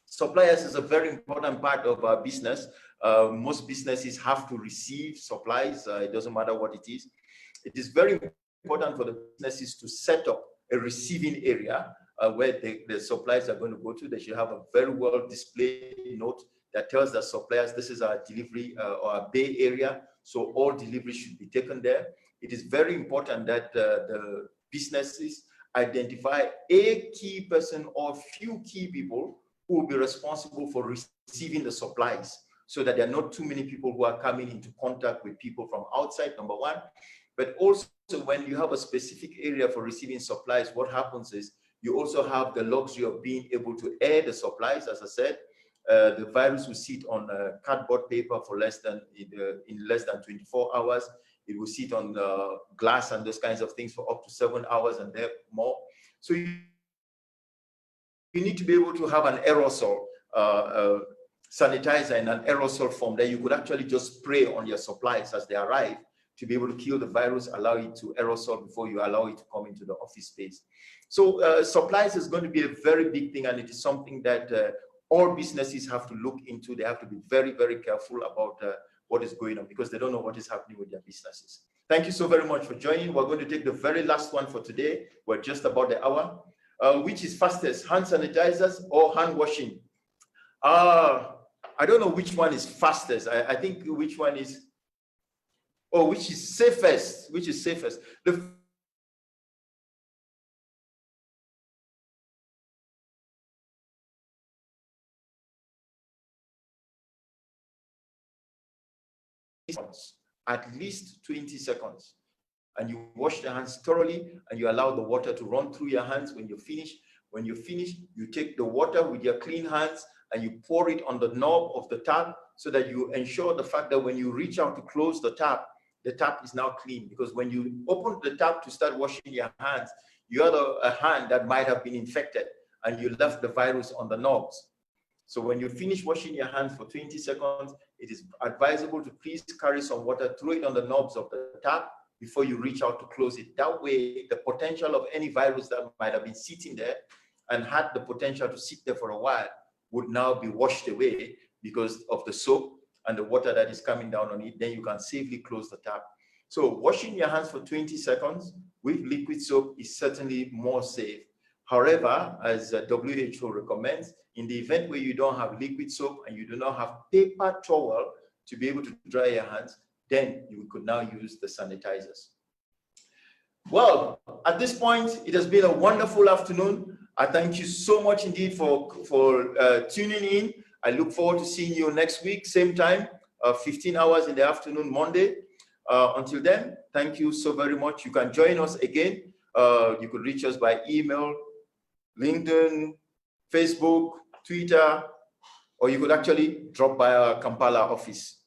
Suppliers is a very important part of our business. Most businesses have to receive supplies. It doesn't matter what it is. it is very important for the businesses to set up a receiving area where the suppliers are going to go to. They should have a very well displayed note that tells the suppliers this is our delivery or our bay area, so all deliveries should be taken there. It is very important that the businesses identify a key person or few key people who will be responsible for receiving the supplies, so that there are not too many people who are coming into contact with people from outside, number one. But also, when you have a specific area for receiving supplies, what happens is you also have the luxury of being able to air the supplies. As I said, the virus will sit on cardboard paper for in less than 24 hours. It will sit on glass and those kinds of things for up to 7 hours and more. So you need to be able to have an aerosol sanitizer in an aerosol form that you could actually just spray on your supplies as they arrive to be able to kill the virus, allow it to aerosol before you allow it to come into the office space. So supplies is going to be a very big thing, and it is something that all businesses have to look into. They have to be very, very careful about what is going on, because they don't know what is happening with their businesses. Thank you so very much for joining. We're going to take the very last one for today. We're just about the hour. Which is fastest, hand sanitizers or hand washing? I don't know which one is fastest. I think which one is, which is safest, which is safest. The at least 20 seconds. And you wash the hands thoroughly, and you allow the water to run through your hands. When you finish, you take the water with your clean hands and you pour it on the knob of the tap, so that you ensure the fact that when you reach out to close the tap is now clean. Because when you open the tap to start washing your hands, you have a hand that might have been infected and you left the virus on the knobs. So when you finish washing your hands for 20 seconds, it is advisable to please carry some water, throw it on the knobs of the tap before you reach out to close it. That way, the potential of any virus that might have been sitting there and had the potential to sit there for a while would now be washed away because of the soap and the water that is coming down on it. Then you can safely close the tap. So washing your hands for 20 seconds with liquid soap is certainly more safe. However, as WHO recommends, in the event where you don't have liquid soap and you do not have paper towel to be able to dry your hands, then you could now use the sanitizers. Well, at this point, it has been a wonderful afternoon. I thank you so much indeed for tuning in. I look forward to seeing you next week, same time, 15 hours in the afternoon, Monday. Until then, thank you so very much. You can join us again. You could reach us by email, LinkedIn, Facebook, Twitter, or you could actually drop by our Kampala office.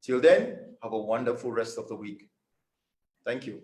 Till then, have a wonderful rest of the week. Thank you.